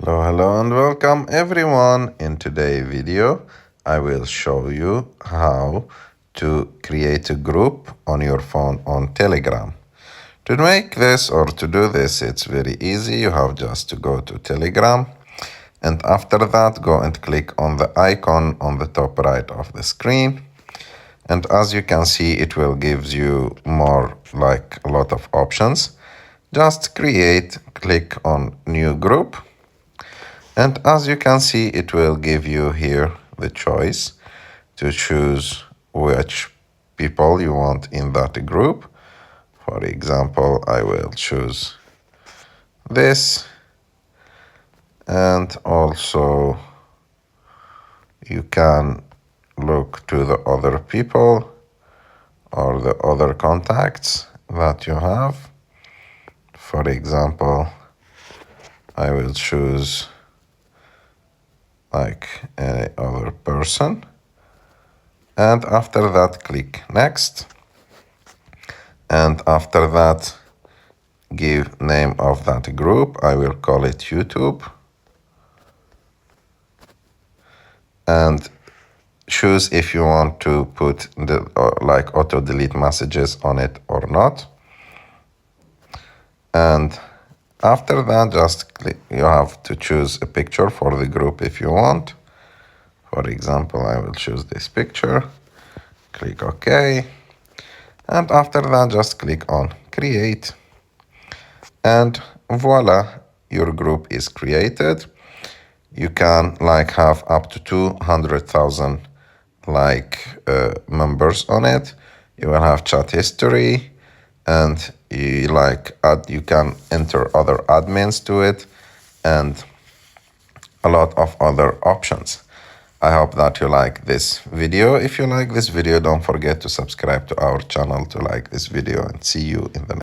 Hello and welcome everyone. In today's video, I will show you how to create a group on your phone on Telegram. To make this or to do this, it's very easy. You have just to go to Telegram, and after that, go and click on the icon on the top right of the screen. And as you can see, it will give you more, like a lot of options. Just click on new group. And as you can see, it will give you here the choice to choose which people you want in that group. For example, I will choose this. And also you can look to the other people or the other contacts that you have. For example, I will choose like any other person, and after that click next, and after that give name of that group. I will call it YouTube, and choose if you want to put the like auto delete messages on it or not. And after that, just click, you have to choose a picture for the group if you want. For example, I will choose this picture, click OK. And after that, just click on create. And voila, your group is created. You can like have up to 200,000 members on it. You will have chat history, and you can enter other admins to it, and a lot of other options. I hope that you like this video. If you like this video, don't forget to subscribe to our channel to like this video, and see you in the next.